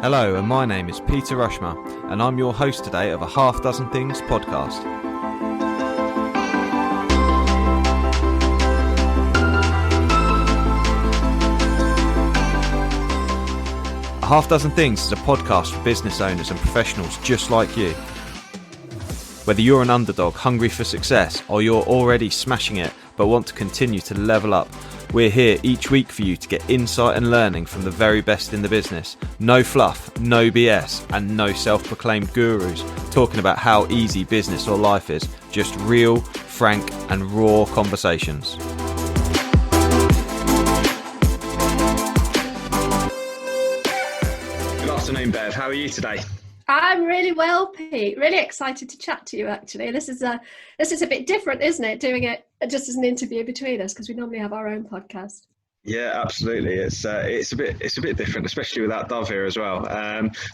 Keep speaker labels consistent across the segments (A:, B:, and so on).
A: Hello, and my name is Peter Rushmer, and I'm your host today of a Half Dozen Things podcast. A Half Dozen Things is a podcast for business owners and professionals just like you. Whether you're an underdog hungry for success or you're already smashing it but want to continue to level up, we're here each week for you to get insight and learning from the very best in the business. No fluff, no BS, and no self-proclaimed gurus talking about how easy business or life is. Just real, frank, and raw conversations. Good afternoon, Bev. How are you today?
B: I'm really well, Pete. Really excited to chat to you. Actually, this is a bit different, isn't it? Doing it just as an interview between us, because we normally have our own podcast.
A: Yeah, absolutely. It's a bit different, especially with that Dove here as well.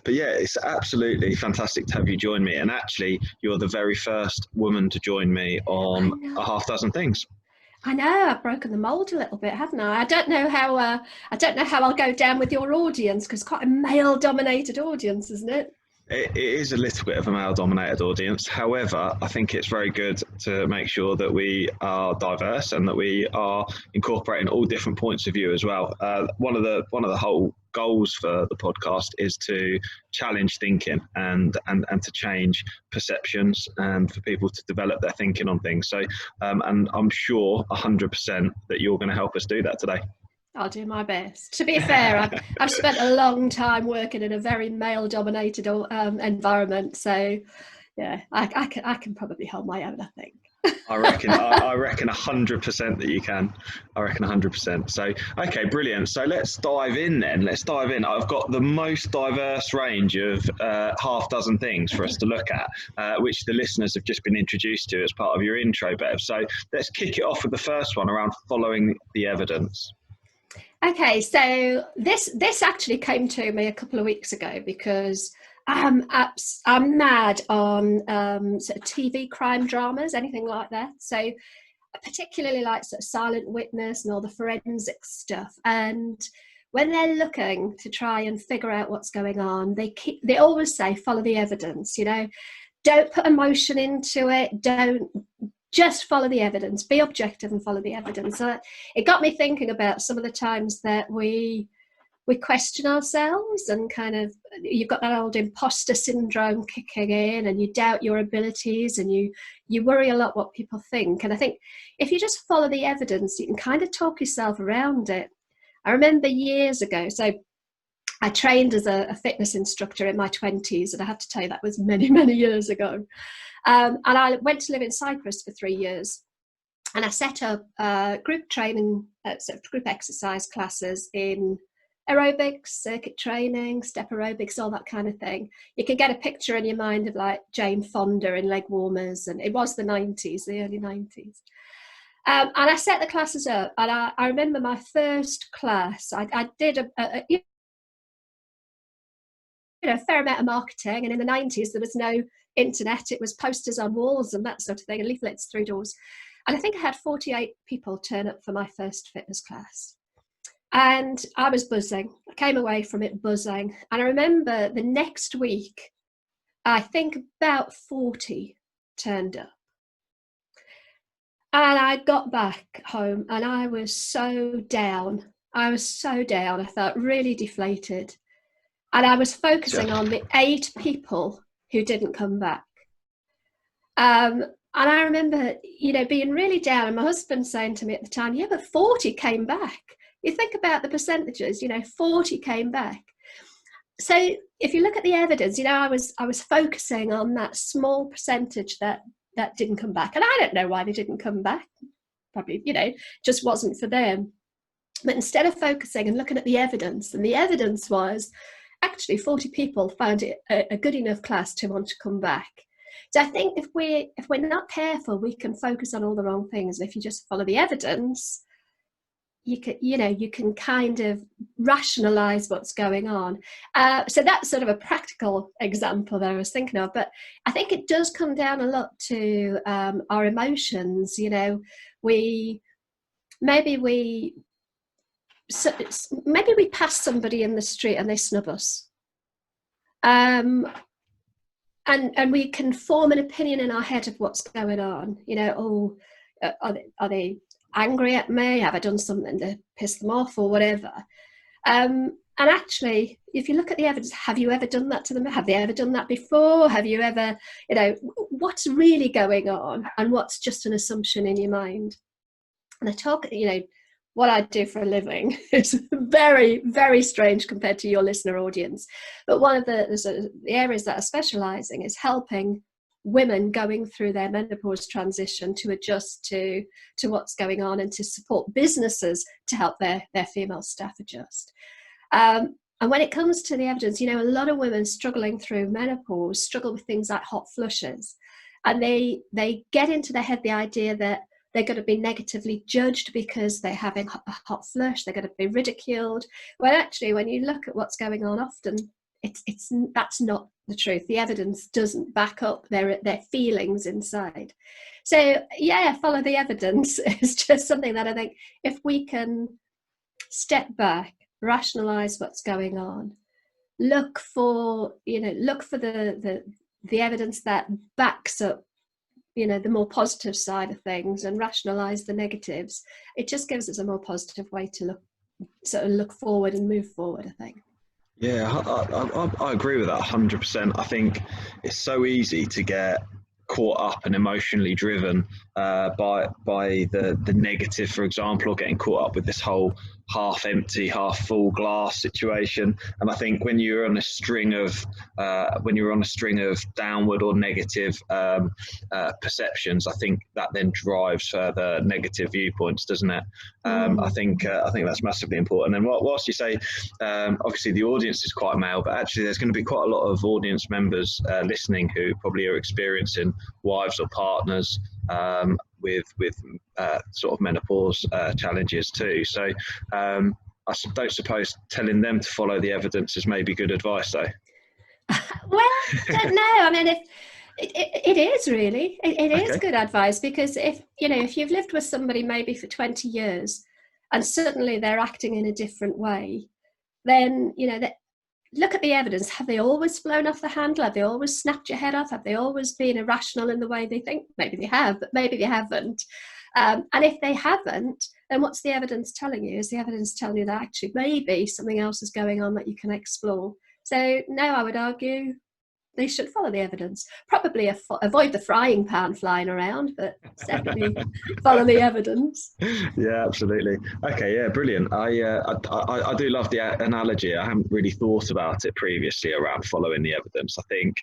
A: But yeah, it's absolutely fantastic to have you join me. And actually, you're the very first woman to join me on a Half Dozen Things.
B: I know, I've broken the mould a little bit, haven't I? I don't know how I'll go down with your audience, because it's quite a male-dominated audience, isn't it?
A: It is a little bit of a male-dominated audience. However, I think it's very good to make sure that we are diverse and that we are incorporating all different points of view as well. One of the whole goals for the podcast is to challenge thinking and to change perceptions and for people to develop their thinking on things. So, and I'm sure 100% that you're going to help us do that today.
B: I'll do my best. To be fair, I've spent a long time working in a very male-dominated environment, so yeah, I can probably hold my own, I think.
A: I reckon 100% that you can. I reckon 100%. So, okay, brilliant. So let's dive in then. I've got the most diverse range of half dozen things for us to look at, which the listeners have just been introduced to as part of your intro, Bev. So let's kick it off with the first one around following the evidence.
B: Okay, so this actually came to me a couple of weeks ago because I'm mad on sort of TV crime dramas, anything like that. So I particularly like sort of Silent Witness and all the forensic stuff. And when they're looking to try and figure out what's going on, they always say follow the evidence. You know, don't put emotion into it. Don't. Just follow the evidence, be objective and follow the evidence. So it got me thinking about some of the times that we question ourselves and kind of, you've got that old imposter syndrome kicking in and you doubt your abilities and you worry a lot what people think. And I think if you just follow the evidence, you can kind of talk yourself around it. I remember years ago, so I trained as a fitness instructor in my 20s, and I have to tell you that was many, many years ago. And I went to live in Cyprus for 3 years, and I set up group training, sort of group exercise classes in aerobics, circuit training, step aerobics, all that kind of thing. You can get a picture in your mind of like Jane Fonda in leg warmers, and it was the 90s, the early 90s. And I set the classes up, and I remember my first class, I did a fair amount of marketing, and in the 90s there was no internet, it was posters on walls and that sort of thing, and leaflets through doors. And I think I had 48 people turn up for my first fitness class, and I was buzzing. I came away from it buzzing, and I remember the next week I think about 40 turned up, and I got back home and I was so down. I felt really deflated, and I was focusing on the 8 people who didn't come back. And I remember, being really down, and my husband saying to me at the time, yeah, but 40 came back. You think about the percentages, 40 came back. So if you look at the evidence, I was focusing on that small percentage that didn't come back. And I don't know why they didn't come back. Probably, just wasn't for them. But instead of focusing and looking at the evidence, and the evidence was, actually 40 people found it a good enough class to want to come back. So I think if we're not careful, we can focus on all the wrong things. And if you just follow the evidence, you can kind of rationalize what's going on. So that's sort of a practical example that I was thinking of. But I think it does come down a lot to our emotions. Maybe we pass somebody in the street and they snub us, And we can form an opinion in our head of what's going on. Are they angry at me? Have I done something to piss them off or whatever? And actually, if you look at the evidence, have you ever done that to them? Have they ever done that before? Have you ever, what's really going on and what's just an assumption in your mind? And I talk, what I do for a living is very, very strange compared to your listener audience. But one of the areas that are specialising is helping women going through their menopause transition to adjust to what's going on and to support businesses to help their female staff adjust. And when it comes to the evidence, a lot of women struggling through menopause struggle with things like hot flushes. And they get into their head the idea that they're going to be negatively judged because they're having a hot flush. They're going to be ridiculed. Well, actually, when you look at what's going on, often that's not the truth. The evidence doesn't back up their feelings inside. So, follow the evidence. It's just something that I think if we can step back, rationalize what's going on, look for the evidence that backs up the more positive side of things and rationalize the negatives, it just gives us a more positive way to look forward and move forward, I think.
C: Yeah, I agree with that 100%. I think it's so easy to get caught up and emotionally driven by the negative, for example, or getting caught up with this whole half empty, half full glass situation. And I think when you're on a string of downward or negative perceptions, I think that then drives further negative viewpoints, doesn't it? I think that's massively important. And whilst you say, obviously the audience is quite male, but actually there's going to be quite a lot of audience members listening who probably are experiencing wives or partners with sort of menopause challenges too. So I don't suppose telling them to follow the evidence is maybe good advice, though.
B: Well, I don't know. I mean, it is really, it is good advice, because if you've lived with somebody maybe for 20 years and suddenly they're acting in a different way, then look at the evidence. Have they always flown off the handle? Have they always snapped your head off? Have they always been irrational in the way they think? Maybe they have, but maybe they haven't. And if they haven't, then what's the evidence telling you? Is the evidence telling you that actually maybe something else is going on that you can explore? So no, I would argue they should follow the evidence. Probably avoid the frying pan flying around, but definitely follow the evidence.
C: Yeah, absolutely. Okay, yeah, brilliant. I do love the analogy. I haven't really thought about it previously around following the evidence. I think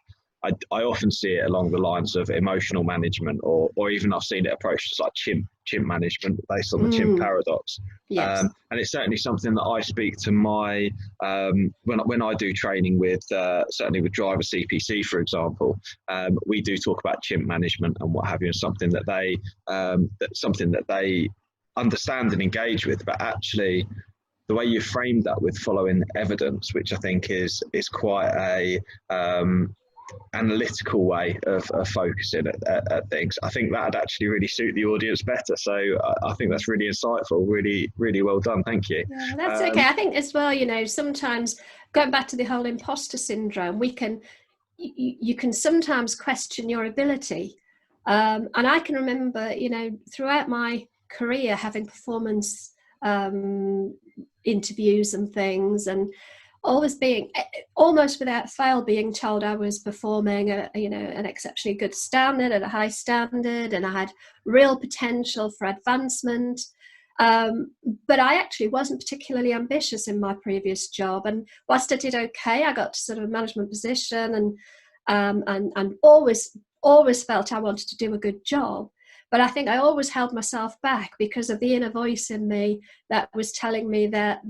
C: I often see it along the lines of emotional management, or even I've seen it approached as like chimp management based on the chimp paradox.
B: Yes.
C: And it's certainly something that I speak to my when I do training with certainly with driver CPC, for example, we do talk about chimp management and what have you, and something that they understand and engage with. But actually, the way you framed that with following evidence, which I think is quite a analytical way of focusing at things, I think that'd actually really suit the audience better. So I think that's really insightful, really, really well done. Thank you.
B: Yeah, that's okay. I think as well, sometimes going back to the whole imposter syndrome, you can sometimes question your ability. And I can remember, throughout my career having performance interviews and things, and always being almost without fail being told I was performing an exceptionally good standard, at a high standard, and I had real potential for advancement. But I actually wasn't particularly ambitious in my previous job, and whilst I did okay, I got to sort of a management position, and always felt I wanted to do a good job. But I think I always held myself back because of the inner voice in me that was telling me that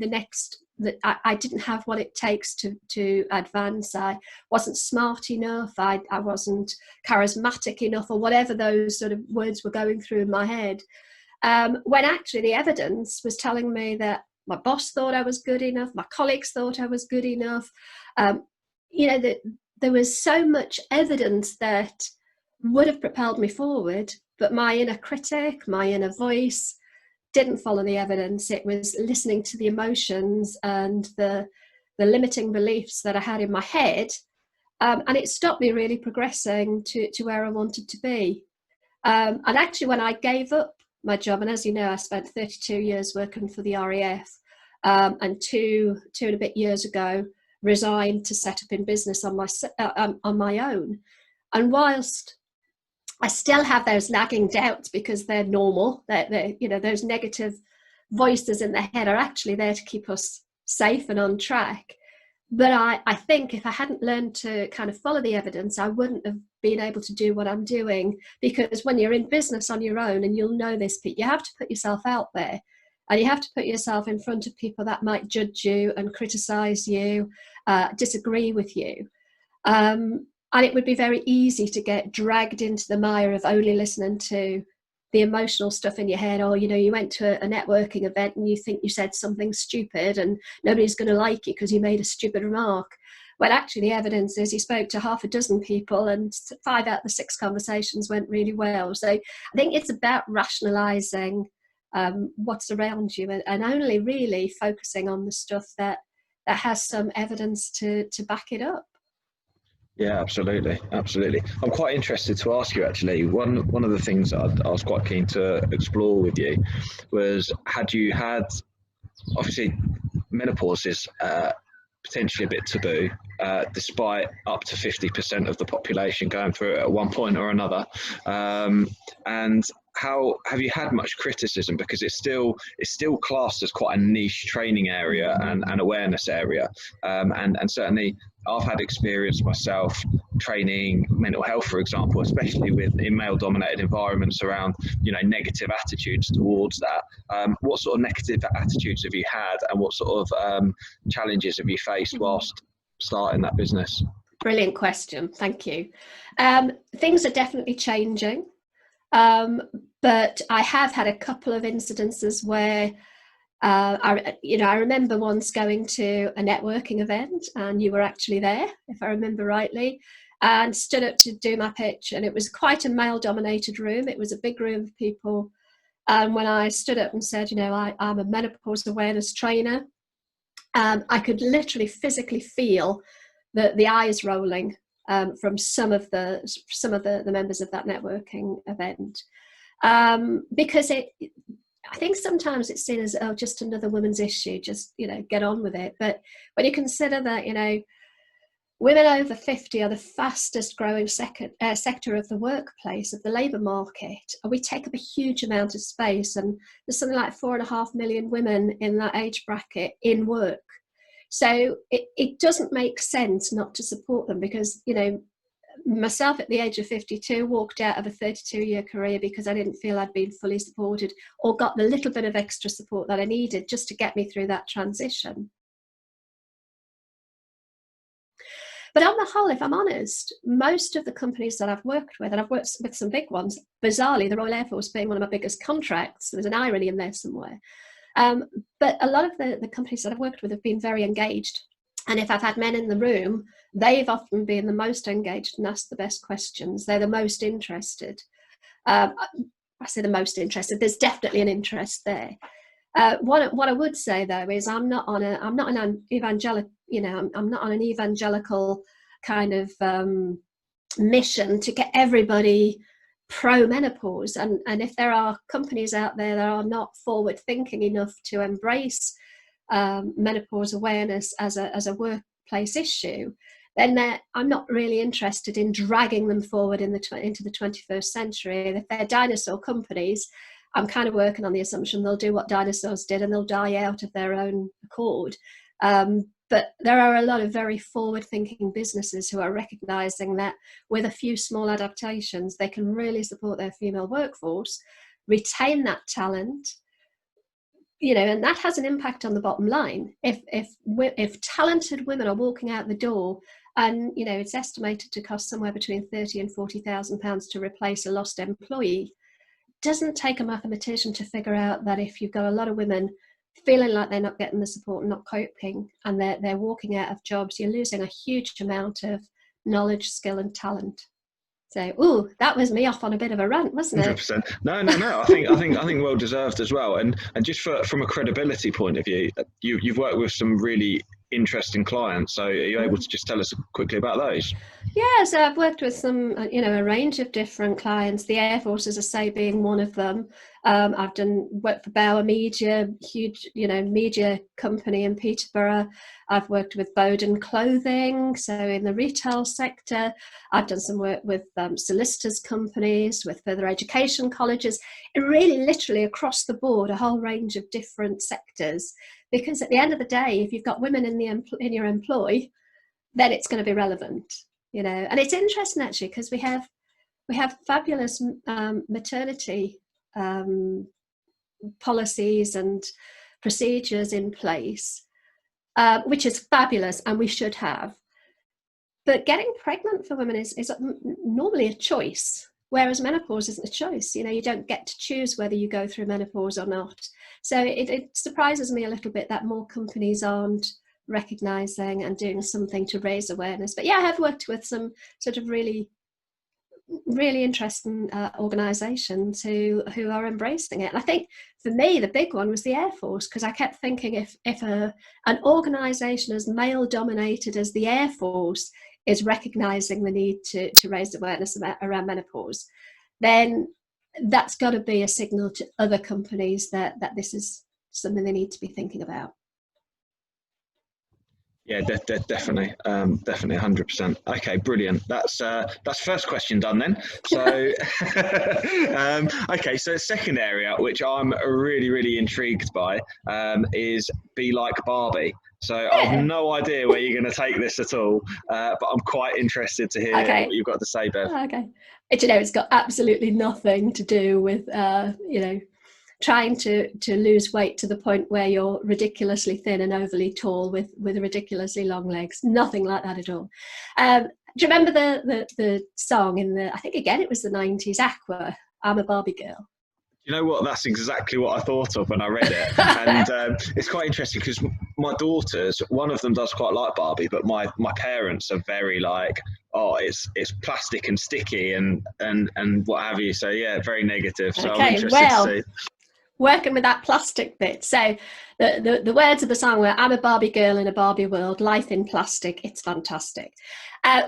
B: that I didn't have what it takes to advance. I wasn't smart enough. I wasn't charismatic enough, or whatever those sort of words were going through in my head. When actually the evidence was telling me that my boss thought I was good enough, my colleagues thought I was good enough. That there was so much evidence that would have propelled me forward, but my inner critic, my inner voice, didn't follow the evidence. It was listening to the emotions and the limiting beliefs that I had in my head And it stopped me really progressing to where I wanted to be. And actually, when I gave up my job, and as you know, I spent 32 years working for the RAF, and two and a bit years ago, resigned to set up in business on my own. And whilst I still have those nagging doubts because they're normal, they're those negative voices in the head are actually there to keep us safe and on track. But I think if I hadn't learned to kind of follow the evidence, I wouldn't have been able to do what I'm doing, because when you're in business on your own, and you'll know this, Pete, you have to put yourself out there, and you have to put yourself in front of people that might judge you and criticize you, disagree with you. And it would be very easy to get dragged into the mire of only listening to the emotional stuff in your head. Or, you went to a networking event and you think you said something stupid and nobody's going to like you because you made a stupid remark. Well, actually, the evidence is you spoke to half a dozen people and 5 out of the 6 conversations went really well. So I think it's about rationalising what's around you, and only really focusing on the stuff that has some evidence to back it up.
C: Yeah, absolutely. I'm quite interested to ask you, actually, one of the things that I was quite keen to explore with you was, had you had, obviously, menopause is potentially a bit taboo, despite up to 50% of the population going through it at one point or another. And how have you had much criticism, because it's still classed as quite a niche training area and awareness area, and certainly I've had experience myself training mental health, for example, especially in male-dominated environments, around negative attitudes towards that. What sort of negative attitudes have you had, and what sort of challenges have you faced whilst starting that business?
B: Brilliant question, thank you. Things are definitely changing, but I have had a couple of incidences where I remember once going to a networking event, and you were actually there, if I remember rightly, and stood up to do my pitch, and it was quite a male-dominated room. It was a big room of people, and when I stood up and said, I'm a menopause awareness trainer, I could literally physically feel the eyes rolling from some of the members of that networking event, because I think sometimes it's seen as, just another woman's issue, just, get on with it. But when you consider that, women over 50 are the fastest growing sector of the workplace, of the labour market, we take up a huge amount of space, and there's something like 4.5 million women in that age bracket in work. So it doesn't make sense not to support them, because, myself at the age of 52 walked out of a 32-year career because I didn't feel I'd been fully supported or got the little bit of extra support that I needed just to get me through that transition. But on the whole, if I'm honest, most of the companies that I've worked with, and I've worked with some big ones, bizarrely, the Royal Air Force being one of my biggest contracts, there's an irony in there somewhere. But a lot of the companies that I've worked with have been very engaged. And if I've had men in the room, they've often been the most engaged and asked the best questions. They're the most interested. I say the most interested. There's definitely an interest there. What I would say though is I'm not on an evangelical, I'm not on an evangelical kind of mission to get everybody pro-menopause. And if there are companies out there that are not forward thinking enough to embrace menopause awareness as a workplace issue, then I'm not really interested in dragging them forward into the 21st century. And if they're dinosaur companies, I'm kind of working on the assumption they'll do what dinosaurs did and they'll die out of their own accord. But there are a lot of very forward-thinking businesses who are recognising that with a few small adaptations, they can really support their female workforce, retain that talent, and that has an impact on the bottom line. If talented women are walking out the door, and it's estimated to cost somewhere between £30,000 and £40,000 to replace a lost employee, it doesn't take a mathematician to figure out that if you've got a lot of women feeling like they're not getting the support and not coping, and they're walking out of jobs, you're losing a huge amount of knowledge, skill, and talent. So, that was me off on a bit of a rant, wasn't it?
C: 100%. No. I think well deserved as well. And just from a credibility point of view, you've worked with some really interesting clients. So are you able to just tell us quickly about those?
B: Yeah, so I've worked with some, a range of different clients. The Air Force, as I say, being one of them. I've done work for Bauer Media, huge, media company in Peterborough. I've worked with Bowden Clothing, so in the retail sector. I've done some work with solicitors companies, with further education colleges, and really literally across the board, a whole range of different sectors. Because at the end of the day, if you've got women in your employ, then it's going to be relevant. And it's interesting actually, because we have fabulous maternity policies and procedures in place, which is fabulous, and we should have. But getting pregnant for women is normally a choice, whereas menopause isn't a choice. You don't get to choose whether you go through menopause or not. So it surprises me a little bit that more companies aren't recognizing and doing something to raise awareness. But yeah, I have worked with some sort of really interesting organizations who are embracing it. And I think for me the big one was the Air Force, because I kept thinking if an organization as male dominated as the Air Force is recognizing the need to raise awareness around menopause, then that's got to be a signal to other companies that this is something they need to be thinking about.
C: Yeah, definitely, 100%. Okay, brilliant. That's first question done then. So, okay, so second area, which I'm really intrigued by, is be like Barbie. So yeah. I have no idea where you're going to take this at all, but I'm quite interested to hear what you've got to say, Bev.
B: Okay, it's got absolutely nothing to do with trying to lose weight to the point where you're ridiculously thin and overly tall with ridiculously long legs. Nothing like that at all. Do you remember the song I think again it was the 90s, Aqua, I'm a Barbie Girl?
C: You know what? That's exactly what I thought of when I read it. And it's quite interesting because my daughters, one of them does quite like Barbie, but my parents are very like, oh, it's plastic and sticky and what have you. So yeah, very negative. So okay, I'm interested to see.
B: Working with that plastic bit. So the words of the song were, I'm a Barbie girl in a Barbie world, life in plastic, it's fantastic.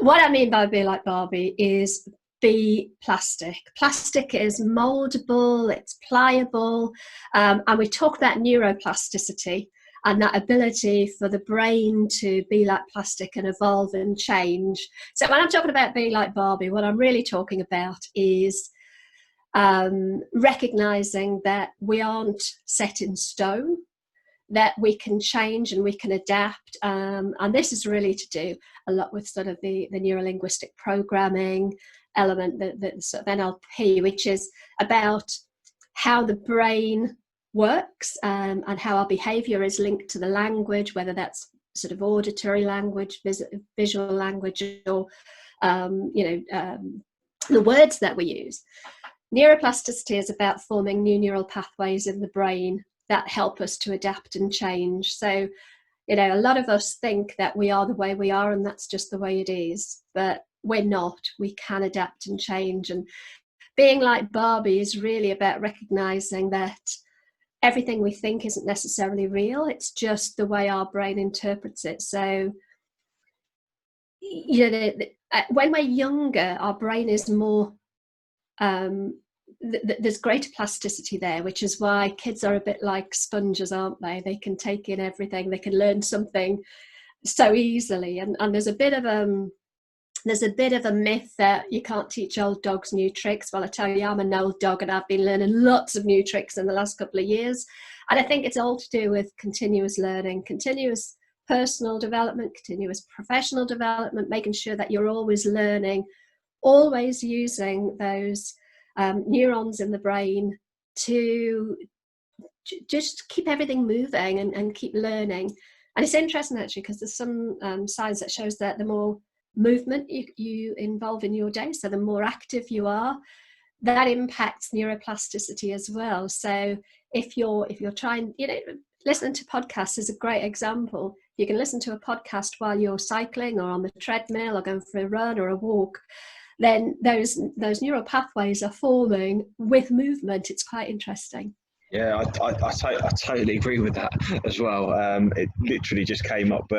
B: What I mean by be like Barbie is be plastic. Plastic is moldable, it's pliable, and we talk about neuroplasticity and that ability for the brain to be like plastic and evolve and change. So when I'm talking about being like Barbie, what I'm really talking about is recognizing that we aren't set in stone, that we can change and we can adapt, and this is really to do a lot with sort of the neurolinguistic programming element, the sort of NLP, which is about how the brain works and how our behavior is linked to the language, whether that's sort of auditory language, visual language, or the words that we use. Neuroplasticity is about forming new neural pathways in the brain that help us to adapt and change. So, a lot of us think that we are the way we are and that's just the way it is, but we're not. We can adapt and change. And being like Barbie is really about recognizing that everything we think isn't necessarily real. It's just the way our brain interprets it. So, when we're younger, our brain is more there's greater plasticity there, which is why kids are a bit like sponges, aren't they? They can take in everything, they can learn something so easily, and there's a bit of a myth that you can't teach old dogs new tricks. Well, I tell you, I'm an old dog and I've been learning lots of new tricks in the last couple of years, and I think it's all to do with continuous learning, continuous personal development, continuous professional development, making sure that you're always learning, always using those neurons in the brain to just keep everything moving and keep learning. And it's interesting actually, because there's some science that shows that the more movement you involve in your day, so the more active you are, that impacts neuroplasticity as well. So if you're trying, listening to podcasts is a great example. You can listen to a podcast while you're cycling or on the treadmill or going for a run or a walk, then those neural pathways are forming with movement. It's quite interesting.
C: Yeah, I totally agree with that as well. It literally just came up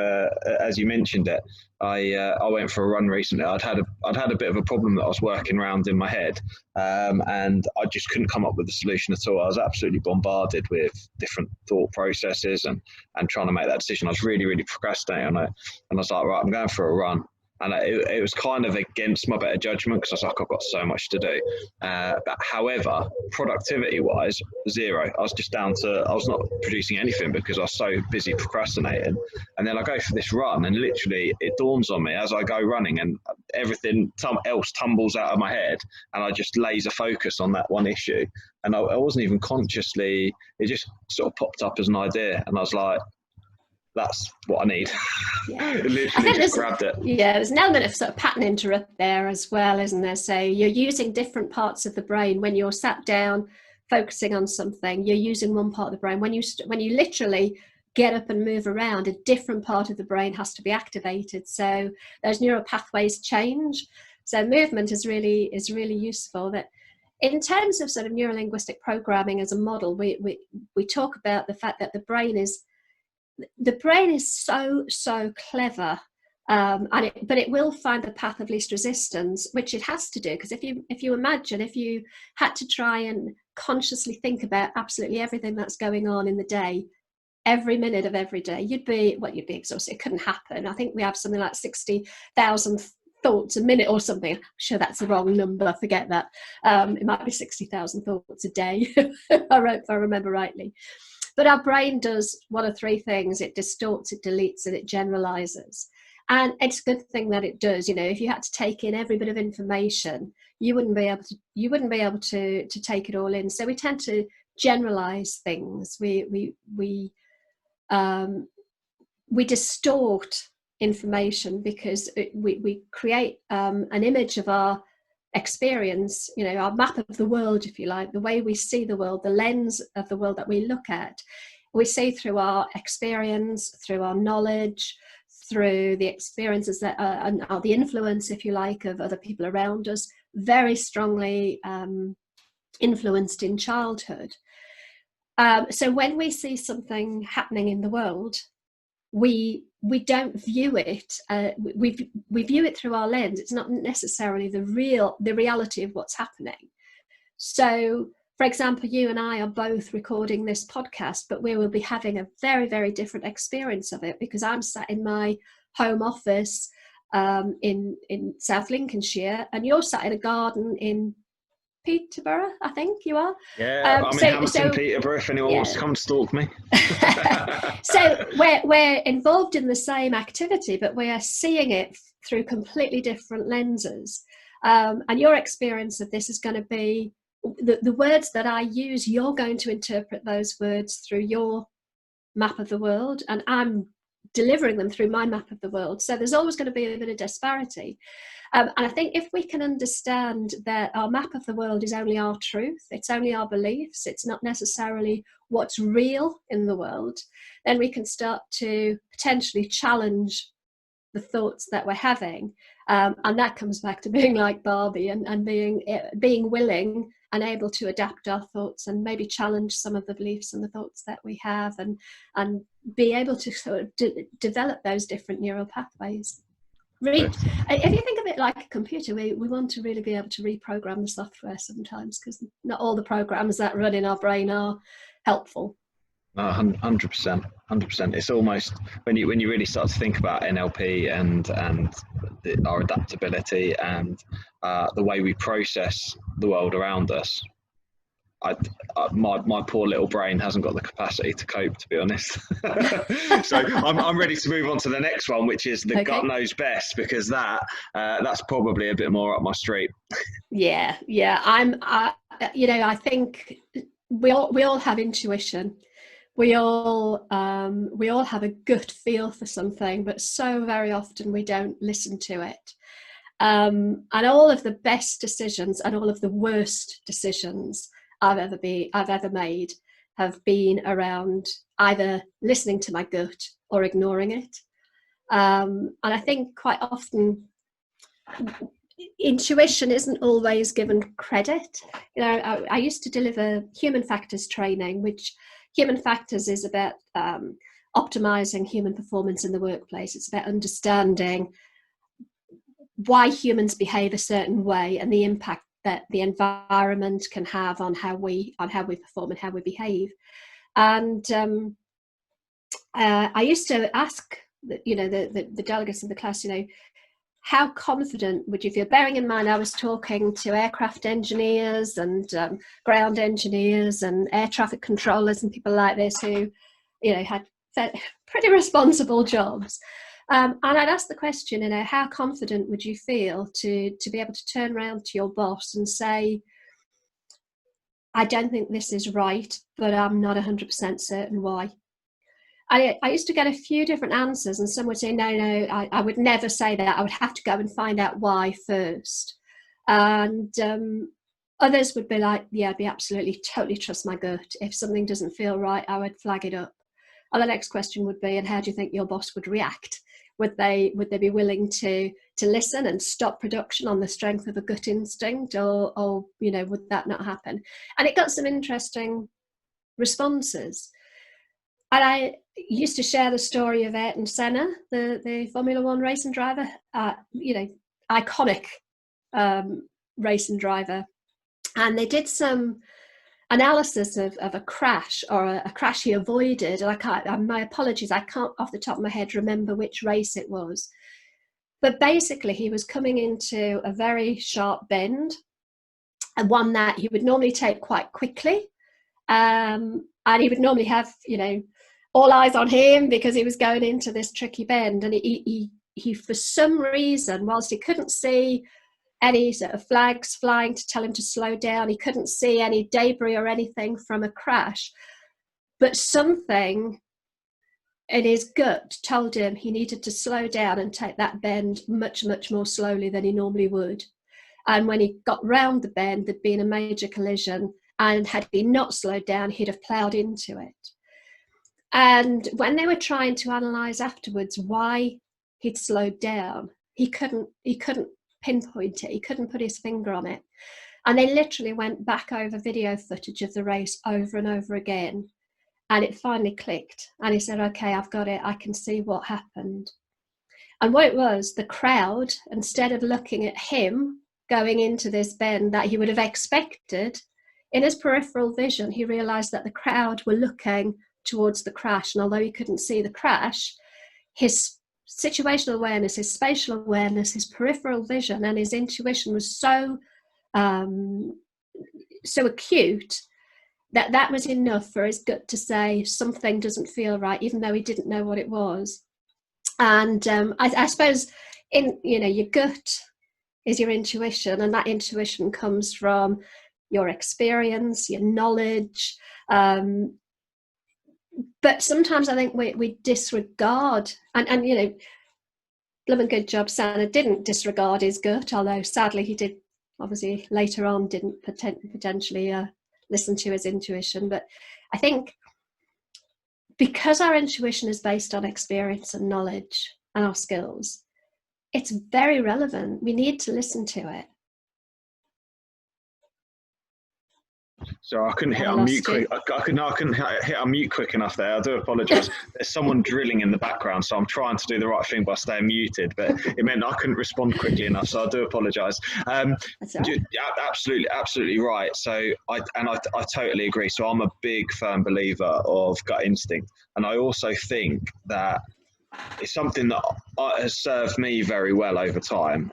C: as you mentioned it. I went for a run recently. I'd had a bit of a problem that I was working around in my head, and I just couldn't come up with a solution at all. I was absolutely bombarded with different thought processes and trying to make that decision. I was really procrastinating on it, and I was like, right, I'm going for a run. And it was kind of against my better judgment because I was like, I've got so much to do. But however, productivity-wise, zero. I was not producing anything because I was so busy procrastinating. And then I go for this run, and literally it dawns on me as I go running, and everything else tumbles out of my head, and I just laser focus on that one issue. And I wasn't even consciously, it just sort of popped up as an idea, and I was like, that's what I need.
B: Yeah.
C: Literally just grabbed it.
B: Yeah, there's an element of sort of pattern interrupt there as well, isn't there? So you're using different parts of the brain when you're sat down focusing on something. You're using one part of the brain. When you literally get up and move around, a different part of the brain has to be activated. So those neural pathways change. So movement is really useful. That in terms of sort of neurolinguistic programming as a model, we talk about the fact that the brain is so clever, but it will find the path of least resistance, which it has to do, because if you imagine if you had to try and consciously think about absolutely everything that's going on in the day, every minute of every day, you'd be exhausted. It couldn't happen. I think we have something like 60,000 thoughts a minute or something. I'm sure that's the wrong number, forget that. It might be 60,000 thoughts a day if I remember rightly. But our brain does one of three things: it distorts, it deletes, and it generalizes. And it's a good thing that it does. You know, if you had to take in every bit of information, you wouldn't be able to take it all in. So we tend to generalize things. We distort information because we create an image of our experience, you know, our map of the world, if you like, the way we see the world, the lens of the world that we look at, we see through our experience, through our knowledge, through the experiences that are the influence, if you like, of other people around us, very strongly influenced in childhood. So when we see something happening in the world, we don't view it. We view it through our lens. It's not necessarily the reality of what's happening. So, for example, you and I are both recording this podcast, but we will be having a very different experience of it because I'm sat in my home office in South Lincolnshire, and you're sat in a garden in Peterborough, I think you are.
C: Yeah, I'm in Hamilton, Peterborough, if anyone wants to come stalk me.
B: So we're involved in the same activity, but we are seeing it through completely different lenses. And your experience of this is going to be the words that I use, you're going to interpret those words through your map of the world, and I'm delivering them through my map of the world. So there's always going to be a bit of disparity. And I think if we can understand that our map of the world is only our truth, it's only our beliefs, it's not necessarily what's real in the world, then we can start to potentially challenge the thoughts that we're having. And that comes back to being like Barbie and being willing and able to adapt our thoughts and maybe challenge some of the beliefs and the thoughts that we have, and be able to sort of develop those different neural pathways. If you think of it like a computer, we want to really be able to reprogram the software sometimes, because not all the programs that run in our brain are helpful.
C: 100%. It's almost when you really start to think about NLP and our adaptability and the way we process the world around us. My poor little brain hasn't got the capacity to cope, to be honest. So I'm ready to move on to the next one, which is the gut knows best, because that's probably a bit more up my street.
B: Yeah. I think we all have intuition. We all have a gut feel for something, but so very often we don't listen to it. And all of the best decisions and all of the worst decisions I've ever made have been around either listening to my gut or ignoring it. And I think quite often, intuition isn't always given credit. You know, I used to deliver human factors training, which human factors is about optimizing human performance in the workplace. It's about understanding why humans behave a certain way and the impact that the environment can have on how we perform and how we behave. And I used to ask the delegates in the class, how confident would you feel? Bearing in mind, I was talking to aircraft engineers and ground engineers and air traffic controllers and people like this who, had pretty responsible jobs. And I'd ask the question, how confident would you feel to be able to turn around to your boss and say, I don't think this is right, but I'm not 100% certain why. I used to get a few different answers, and some would say, no, I would never say that. I would have to go and find out why first. And others would be like, yeah, I'd be absolutely, totally trust my gut. If something doesn't feel right, I would flag it up. And the next question would be, and how do you think your boss would react? Would they be willing to listen and stop production on the strength of a gut instinct, or would that not happen? And it got some interesting responses. And I used to share the story of Ayrton Senna, the Formula One racing driver, iconic racing driver. And they did some analysis of a crash, or a crash he avoided. And my apologies, I can't off the top of my head remember which race it was. But basically, he was coming into a very sharp bend, and one that he would normally take quite quickly. And he would normally have, all eyes on him because he was going into this tricky bend. And he for some reason, whilst he couldn't see any sort of flags flying to tell him to slow down, he couldn't see any debris or anything from a crash, but something in his gut told him he needed to slow down and take that bend much, much more slowly than he normally would. And when he got round the bend, there'd been a major collision, and had he not slowed down, he'd have ploughed into it. And when they were trying to analyse afterwards why he'd slowed down, he couldn't pinpoint it. He couldn't put his finger on it. And they literally went back over video footage of the race over and over again. And it finally clicked. And he said, okay, I've got it. I can see what happened. And what it was, the crowd, instead of looking at him going into this bend that he would have expected, in his peripheral vision, he realised that the crowd were looking towards the crash. And although he couldn't see the crash, his situational awareness, his spatial awareness, his peripheral vision, and his intuition was so acute that was enough for his gut to say something doesn't feel right, even though he didn't know what it was. And I suppose your gut is your intuition, and that intuition comes from your experience, your knowledge. But sometimes I think we disregard, and blooming good job Santa didn't disregard his gut, although sadly he did, obviously later on didn't potentially listen to his intuition. But I think because our intuition is based on experience and knowledge and our skills, it's very relevant. We need to listen to it.
C: So I couldn't hit unmute quick. I couldn't hit unmute quick enough there. I do apologise. There's someone drilling in the background, so I'm trying to do the right thing by staying muted, but it meant I couldn't respond quickly enough. So I do apologise. Absolutely right. So I totally agree. So I'm a big firm believer of gut instinct, and I also think that it's something that has served me very well over time.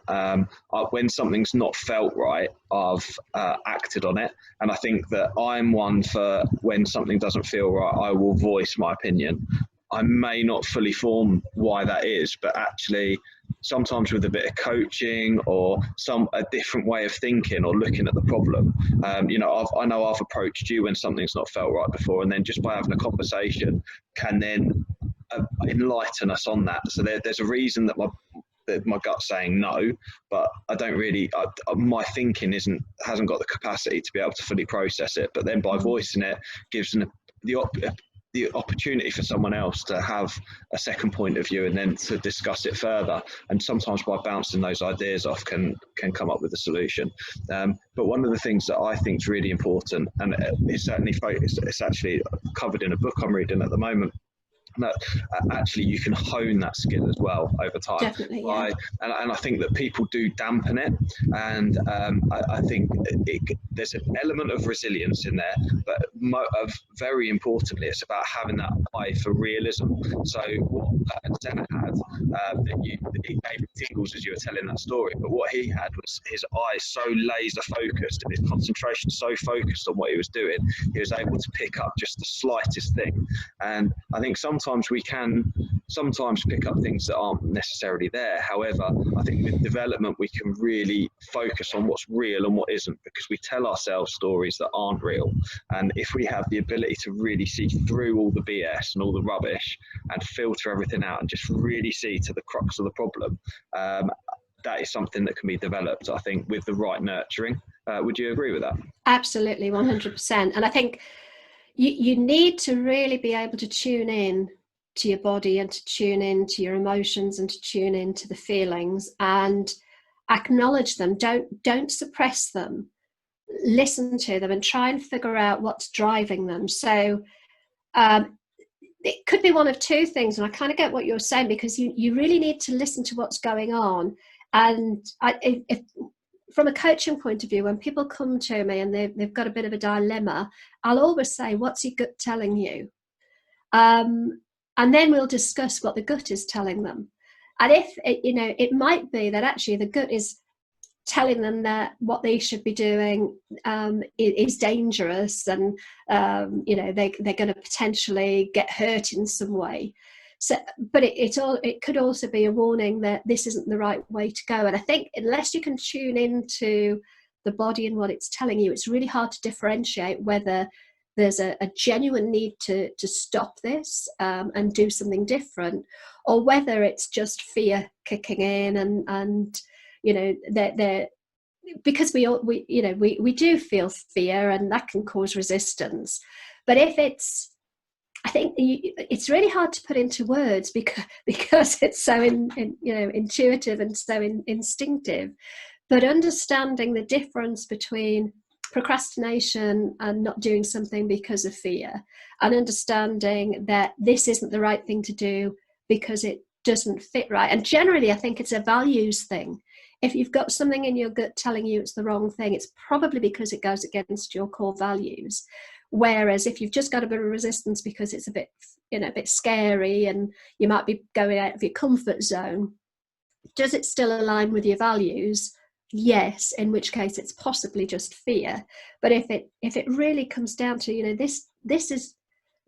C: When something's not felt right, I've acted on it. And I think that I'm one for when something doesn't feel right, I will voice my opinion. I may not fully form why that is, but actually sometimes with a bit of coaching or a different way of thinking or looking at the problem, I know I've approached you when something's not felt right before, and then just by having a conversation can then enlighten us on that. So there's a reason that my gut's saying no, but I don't really. My thinking hasn't got the capacity to be able to fully process it. But then by voicing it, gives the opportunity for someone else to have a second point of view and then to discuss it further. And sometimes by bouncing those ideas off can come up with a solution. But one of the things that I think is really important, and it's actually covered in a book I'm reading at the moment, that actually you can hone that skill as well over time.
B: Definitely, yeah.
C: And I think that people do dampen it, and I think there's an element of resilience in there, but very importantly, it's about having that eye for realism. So what Senna had, it gave tingles as you were telling that story, but what he had was his eyes so laser focused and his concentration so focused on what he was doing, he was able to pick up just the slightest thing. And I think sometimes we can pick up things that aren't necessarily there. However, I think with development we can really focus on what's real and what isn't, because we tell ourselves stories that aren't real. And if we have the ability to really see through all the BS and all the rubbish and filter everything out and just really see to the crux of the problem, that is something that can be developed, I think, with the right nurturing. Would you agree with that?
B: Absolutely, 100%. And I think you need to really be able to tune in to your body and to tune in to your emotions and to tune in to the feelings and acknowledge them. Don't suppress them. Listen to them and try and figure out what's driving them. So it could be one of two things, and I kind of get what you're saying, because you really need to listen to what's going on. And if from a coaching point of view, when people come to me and they've got a bit of a dilemma, I'll always say, what's your gut telling you? And then we'll discuss what the gut is telling them. And if it might be that actually the gut is telling them that what they should be doing is dangerous, and they're going to potentially get hurt in some way. So, but it could also be a warning that this isn't the right way to go. And I think unless you can tune into the body and what it's telling you, it's really hard to differentiate whether there's a genuine need to stop this and do something different, or whether it's just fear kicking in, and they're because we do feel fear, and that can cause resistance. But if I think it's really hard to put into words because it's so intuitive and so instinctive. But understanding the difference between procrastination and not doing something because of fear, and understanding that this isn't the right thing to do because it doesn't fit right. And generally, I think it's a values thing. If you've got something in your gut telling you it's the wrong thing, it's probably because it goes against your core values. Whereas if you've just got a bit of resistance because it's a bit scary and you might be going out of your comfort zone, does it still align with your values? Yes, in which case it's possibly just fear. But if it really comes down to, this is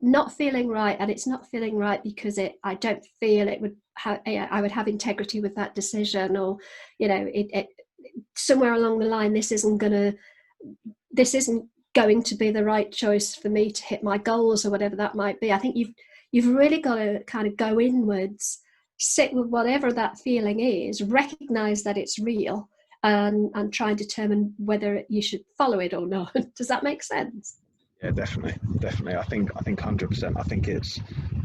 B: not feeling right, and it's not feeling right because I don't feel it would I would have integrity with that decision, or somewhere along the line this isn't going to be the right choice for me to hit my goals, or whatever that might be. I think you've really got to kind of go inwards, sit with whatever that feeling is, recognize that it's real, and try and determine whether you should follow it or not. Does that make sense?
C: Yeah, definitely. I think 100%. I think it's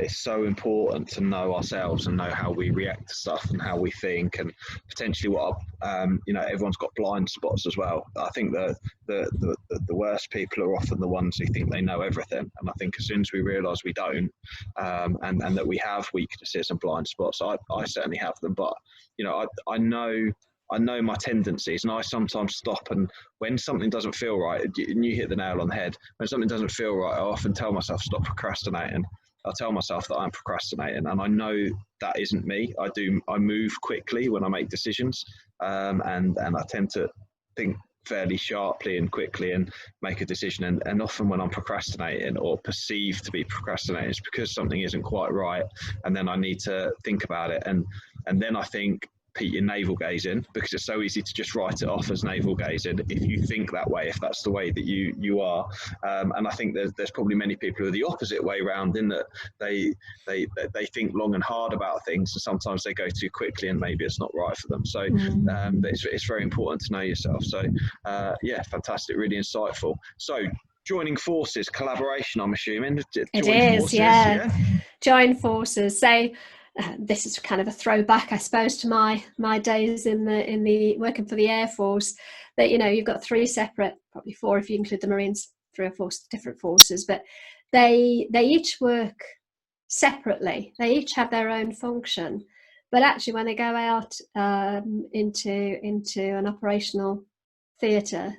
C: so important to know ourselves and know how we react to stuff and how we think, and potentially what everyone's got blind spots as well. I think the worst people are often the ones who think they know everything, and I think as soon as we realise we don't, and that we have weaknesses and blind spots, I certainly have them. But I know my tendencies, and I sometimes stop, and when something doesn't feel right, and you hit the nail on the head, when something doesn't feel right, I often tell myself, stop procrastinating. I'll tell myself that I'm procrastinating, and I know that isn't me. I move quickly when I make decisions, and I tend to think fairly sharply and quickly and make a decision. And often when I'm procrastinating or perceived to be procrastinating, it's because something isn't quite right, and then I need to think about it, and then I think, Pete, you're navel gazing, because it's so easy to just write it off as navel gazing if you think that way, if that's the way that you are. And I think there's probably many people who are the opposite way around, in that they think long and hard about things, and sometimes they go too quickly and maybe it's not right for them. So it's very important to know yourself. So fantastic, really insightful. So joining forces, collaboration, I'm assuming.
B: It is, yeah. Join forces. So this is kind of a throwback, I suppose, to my days in the working for the Air Force. That, you know, you've got three separate, probably four if you include the Marines, 3 or 4 different forces, but they each work separately. They each have their own function, but actually when they go out into an operational theatre,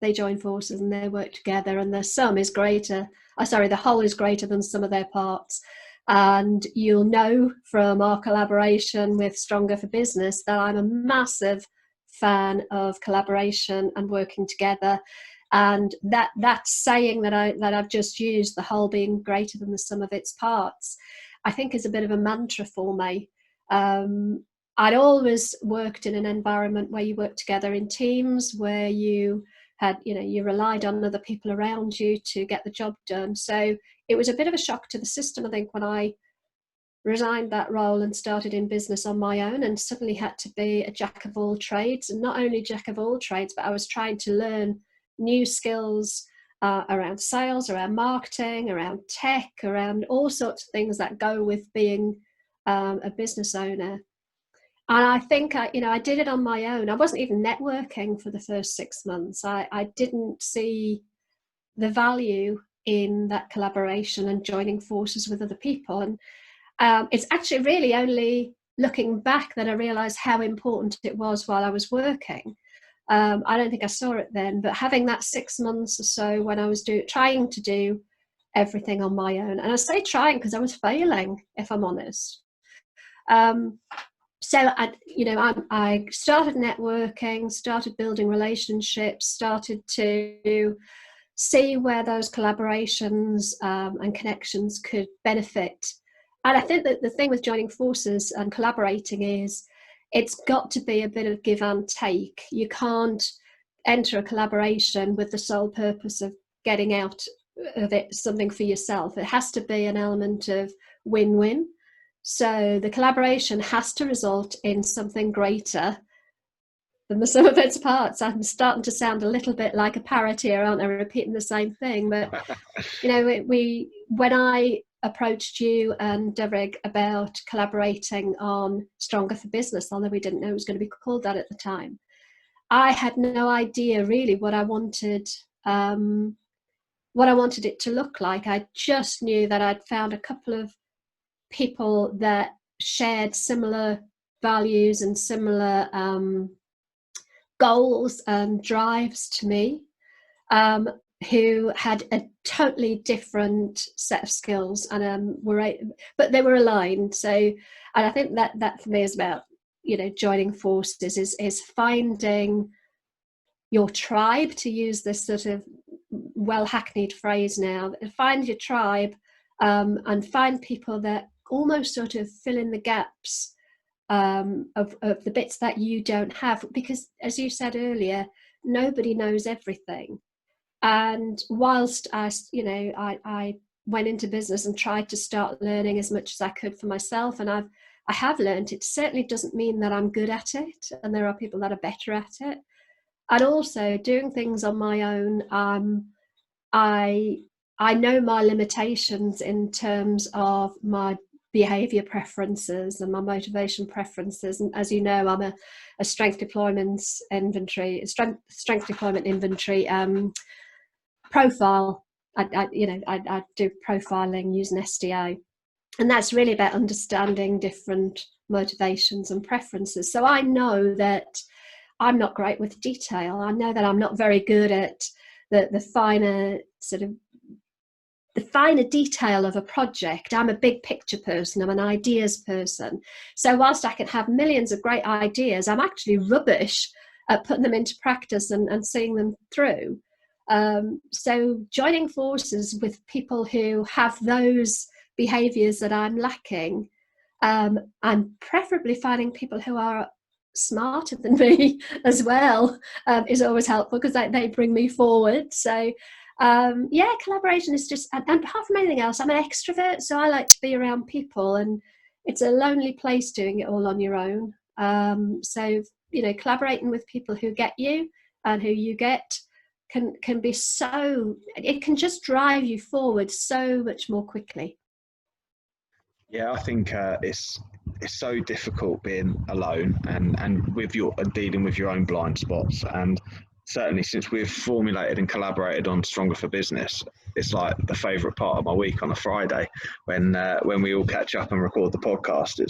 B: they join forces and they work together, and the sum is greater. The whole is greater than some of their parts. And you'll know from our collaboration with Stronger for Business that I'm a massive fan of collaboration and working together. And that saying that I've just used, the whole being greater than the sum of its parts, I think is a bit of a mantra for me. I'd always worked in an environment where you work together in teams, where you had, you know, you relied on other people around you to get the job done. So it was a bit of a shock to the system, I think, when I resigned that role and started in business on my own and suddenly had to be a jack of all trades. And not only jack of all trades, but I was trying to learn new skills around sales, around marketing, around tech, around all sorts of things that go with being a business owner. And I think I did it on my own. I wasn't even networking for the first 6 months. I didn't see the value in that collaboration and joining forces with other people. And it's actually really only looking back that I realised how important it was while I was working. I don't think I saw it then, but having that 6 months or so when I was trying to do everything on my own, and I say trying because I was failing, if I'm honest. So I started networking, started building relationships, started to see where those collaborations and connections could benefit. And I think that the thing with joining forces and collaborating is it's got to be a bit of give and take. You can't enter a collaboration with the sole purpose of getting out of it something for yourself. It has to be an element of win-win. So the collaboration has to result in something greater than the sum of its parts. I'm starting to sound a little bit like a parrot here, aren't I? Repeating the same thing. But, you know, when I approached you and Derek about collaborating on Stronger for Business, although we didn't know it was going to be called that at the time, I had no idea really what I wanted it to look like. I just knew that I'd found a couple of people that shared similar values and similar goals and drives to me, who had a totally different set of skills and but they were aligned. So, and I think that for me is about, you know, joining forces is finding your tribe, to use this sort of well hackneyed phrase now. Find your tribe and find people that almost sort of fill in the gaps of the bits that you don't have, because as you said earlier, nobody knows everything. And whilst I went into business and tried to start learning as much as I could for myself, and I have learned, it certainly doesn't mean that I'm good at it, and there are people that are better at it. And also doing things on my own, I know my limitations in terms of my behaviour preferences and my motivation preferences. And as you know, I'm a strength deployment inventory profile. I do profiling using SDO, and that's really about understanding different motivations and preferences. So I know that I'm not great with detail. I know that I'm not very good at the finer detail of a project. I'm a big picture person. I'm an ideas person. So whilst I can have millions of great ideas, I'm actually rubbish at putting them into practice and seeing them through. So joining forces with people who have those behaviours that I'm lacking, and preferably finding people who are smarter than me as well, is always helpful, because they bring me forward. So collaboration is just, and apart from anything else, I'm an extrovert, so I like to be around people, and it's a lonely place doing it all on your own. So, you know, collaborating with people who get you and who you get can be so, it can just drive you forward so much more quickly.
C: Yeah, I think it's so difficult being alone and with your dealing with your own blind spots. And certainly since we've formulated and collaborated on Stronger for Business, it's like the favourite part of my week on a Friday when we all catch up and record the podcast.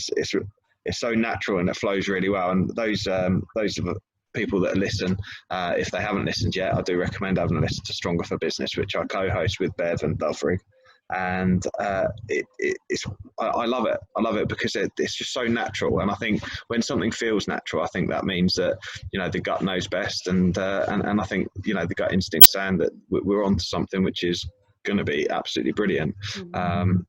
C: It's so natural and it flows really well. And those are the people that listen, if they haven't listened yet, I do recommend having a listen to Stronger for Business, which I co-host with Bev and Thorogood. And I love it. I love it because it's just so natural. And I think when something feels natural, I think that means that, you know, the gut knows best. And I think, you know, the gut instinct's saying that we're onto something which is going to be absolutely brilliant. And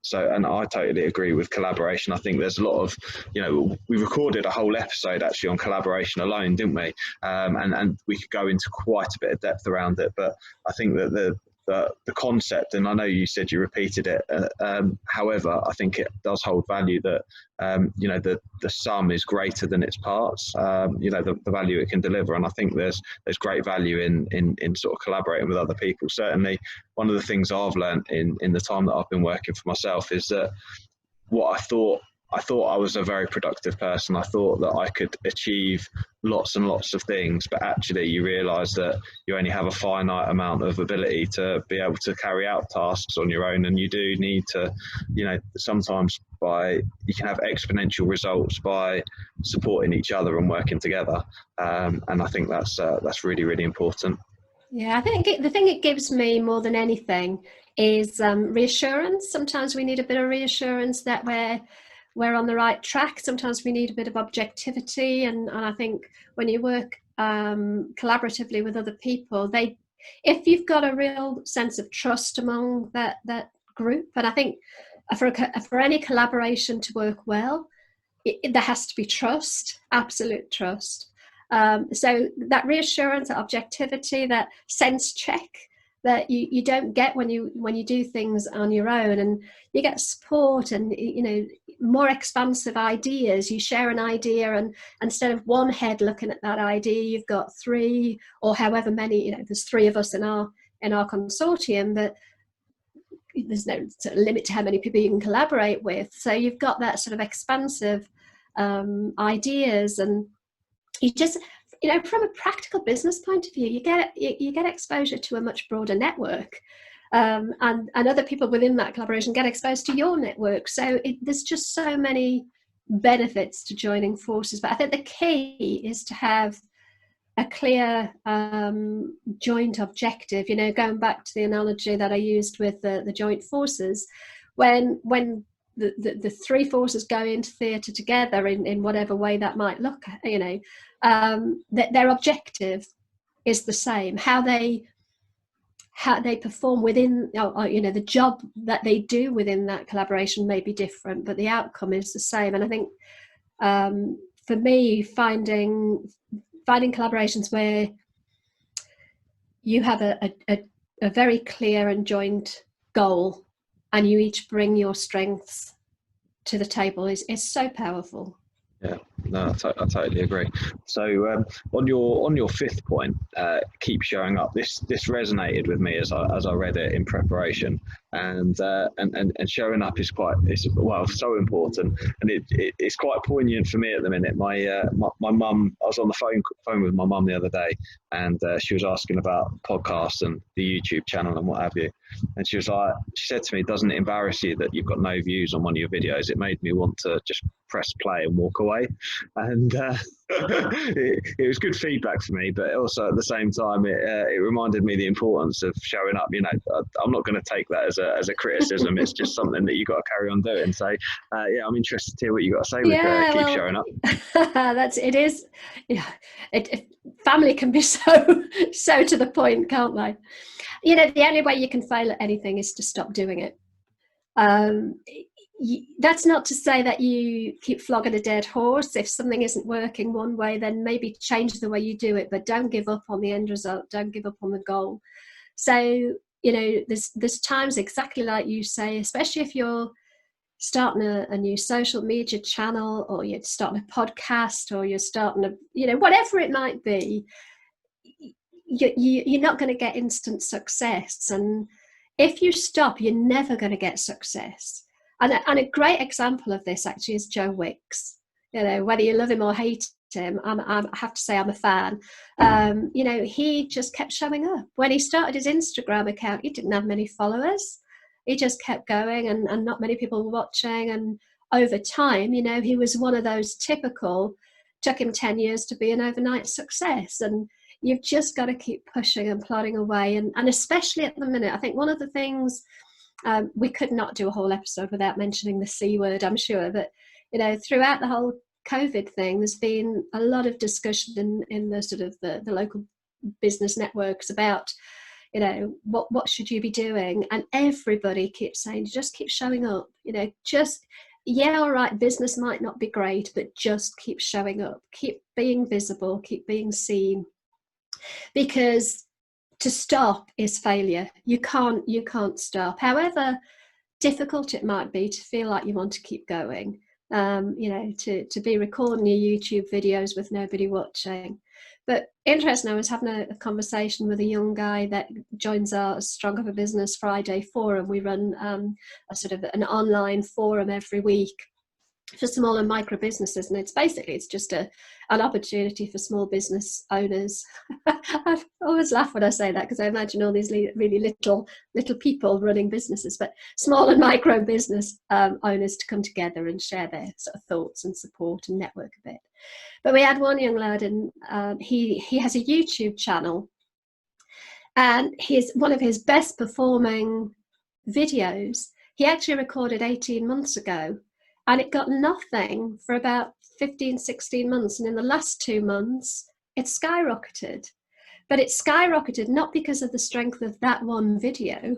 C: I totally agree with collaboration. I think there's a lot of, you know, we recorded a whole episode actually on collaboration alone, didn't we? And we could go into quite a bit of depth around it. But I think that the concept, and I know you said you repeated it, however, I think it does hold value that, you know, the sum is greater than its parts, you know, the value it can deliver. And I think there's great value in sort of collaborating with other people. Certainly one of the things I've learned in the time that I've been working for myself is that what I thought I was a very productive person. I thought that I could achieve lots and lots of things, but actually you realise that you only have a finite amount of ability to be able to carry out tasks on your own, and you do need to, you know, sometimes you can have exponential results by supporting each other and working together, and I think that's really, really important.
B: Yeah, I think the thing it gives me more than anything is reassurance. Sometimes we need a bit of reassurance that we're on the right track. Sometimes we need a bit of objectivity, and I think when you work collaboratively with other people, if you've got a real sense of trust among that group, and I think for any collaboration to work well, there has to be trust, absolute trust. So that reassurance, that objectivity, that sense check that you don't get when you do things on your own, and you get support and, you know, more expansive ideas. You share an idea, and instead of one head looking at that idea, you've got three or however many, you know, there's three of us in our consortium, but there's no sort of limit to how many people you can collaborate with. So you've got that sort of expansive ideas, and you just, you know, from a practical business point of view, you get exposure to a much broader network, and other people within that collaboration get exposed to your network. So there's just so many benefits to joining forces. But I think the key is to have a clear joint objective. You know, going back to the analogy that I used with the joint forces, when the three forces go into theatre together in whatever way that might look, you know, their objective is the same. How they perform within, you know, the job that they do within that collaboration may be different, but the outcome is the same. And I think for me, finding collaborations where you have a very clear and joint goal, and you each bring your strengths to the table is so powerful.
C: Yeah, no, I totally agree. So on your fifth point, keep showing up. This resonated with me as I read it in preparation, and showing up is so important, and it's quite poignant for me at the minute. My mum, I was on the phone with my mum the other day, and she was asking about podcasts and the YouTube channel and what have you, and she said to me, "Doesn't it embarrass you that you've got no views on one of your videos?" It made me want to just press play and walk away, and it was good feedback for me, but also at the same time it reminded me the importance of showing up. You know, I'm not going to take that as a criticism. It's just something that you got to carry on doing. So yeah, I'm interested to hear what you got to say with keep showing up.
B: It is, yeah, family can be so to the point, can't they? You know, the only way you can fail at anything is to stop doing it. That's not to say that you keep flogging a dead horse. If something isn't working one way, then maybe change the way you do it, but don't give up on the end result. Don't give up on the goal. So, you know, there's times, exactly like you say, especially if you're starting a new social media channel, or you're starting a podcast, or you're starting you know, whatever it might be, you're not going to get instant success, and if you stop, you're never going to get success. And a great example of this actually is Joe Wicks. You know, whether you love him or hate him, I have to say I'm a fan. You know, he just kept showing up. When he started his Instagram account, he didn't have many followers. He just kept going, and not many people were watching. And over time, you know, he was one of those typical, took him 10 years to be an overnight success. And you've just got to keep pushing and plodding away. And especially at the minute, I think one of the things, we could not do a whole episode without mentioning the C word, I'm sure. But, you know, throughout the whole COVID thing, there's been a lot of discussion in the sort of the local business networks about, you know, what should you be doing? And everybody keeps saying, just keep showing up, you know, just, yeah, all right, business might not be great, but just keep showing up, keep being visible, keep being seen. Because to stop is failure. You can't stop. However difficult it might be to feel like you want to keep going, you know, to be recording your YouTube videos with nobody watching. But interesting, I was having a conversation with a young guy that joins our Stronger for Business Friday forum. We run a sort of an online forum every week for small and micro businesses, and it's just an opportunity for small business owners. I always laugh when I say that, because I imagine all these really little people running businesses, but small and micro business owners to come together and share their sort of thoughts and support and network a bit. But we had one young lad, and he has a YouTube channel, and one of his best performing videos he actually recorded 18 months ago. And it got nothing for about 15, 16 months. And in the last 2 months, it skyrocketed. But it skyrocketed not because of the strength of that one video.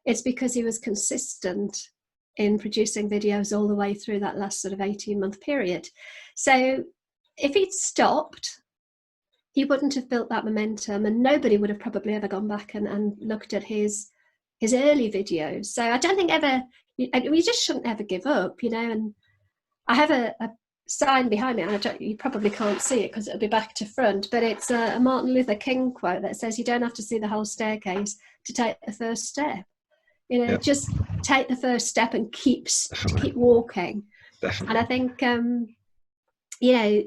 B: It's because he was consistent in producing videos all the way through that last sort of 18-month period. So if he'd stopped, he wouldn't have built that momentum, and nobody would have probably ever gone back and looked at his early videos. So I don't think you just shouldn't ever give up, you know. And I have a sign behind me. You probably can't see it because it'll be back to front, but it's a Martin Luther King quote that says, you don't have to see the whole staircase to take the first step. You know, Just take the first step and keep walking. Definitely. And I think, you know,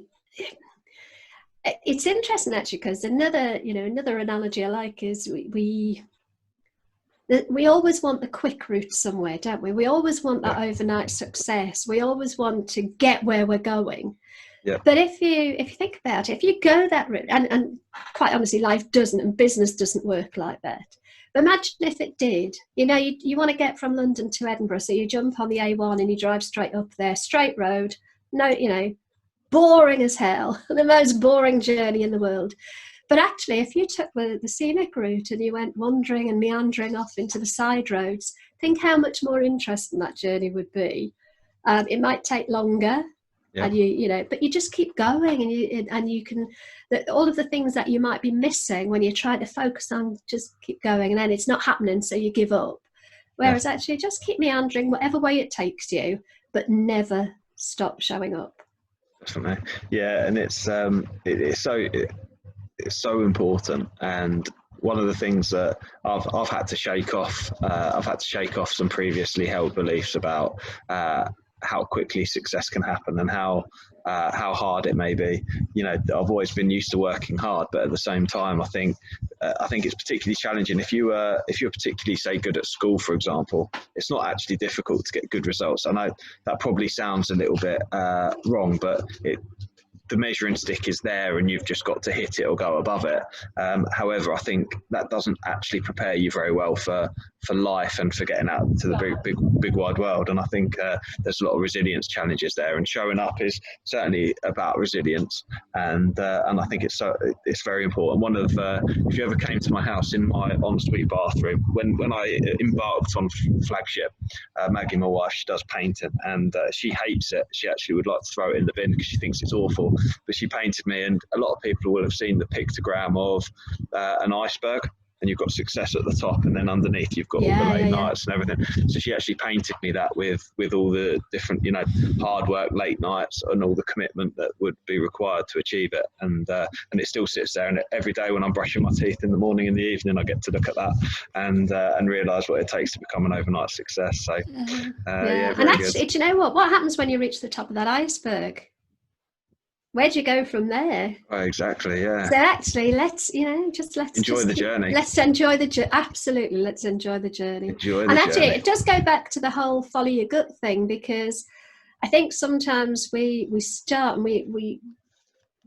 B: it's interesting actually, because another analogy I like is we always want the quick route somewhere, don't we? We always want that overnight success. We always want to get where we're going. Yeah. But if you think about it, if you go that route, and quite honestly, life doesn't, and business doesn't work like that. But imagine if it did. You know, you want to get from London to Edinburgh, so you jump on the A1 and you drive straight up there, straight road. No, you know, boring as hell, the most boring journey in the world. But actually, if you took the scenic route and you went wandering and meandering off into the side roads, think how much more interesting that journey would be. It might take longer, and you know, but you just keep going, and you can, all of the things that you might be missing when you try to focus on, just keep going, and then it's not happening, so you give up. Whereas actually, just keep meandering, whatever way it takes you, but never stop showing up.
C: Definitely, yeah, and it's so important. And one of the things that I've had to shake off, some previously held beliefs about how quickly success can happen and how hard it may be. You know, I've always been used to working hard, but at the same time, I think it's particularly challenging. If you're particularly, say, good at school, for example, it's not actually difficult to get good results. I know that probably sounds a little bit wrong, but the measuring stick is there, and you've just got to hit it or go above it. However, I think that doesn't actually prepare you very well for life and for getting out to the big wide world. And I think there's a lot of resilience challenges there, and showing up is certainly about resilience. And I think it's very important. One of if you ever came to my house, in my ensuite bathroom, when I embarked on Flagship, Maggie, my wife, she does painting, and she hates it. She actually would like to throw it in the bin because she thinks it's awful. But she painted me, and a lot of people will have seen the pictogram of an iceberg. and you've got success at the top, and then underneath you've got all the late nights and everything. So she actually painted me that with all the different, you know, hard work, late nights, and all the commitment that would be required to achieve it. And it still sits there, and every day when I'm brushing my teeth in the morning and the evening, I get to look at that and realise what it takes to become an overnight success. So
B: and actually, do you know what happens when you reach the top of that iceberg? Where do you go from there?
C: Oh, exactly, yeah.
B: So actually, let's
C: enjoy the journey.
B: Let's enjoy the journey. Absolutely, let's enjoy the journey.
C: And
B: actually, it does go back to the whole follow your gut thing, because I think sometimes we start and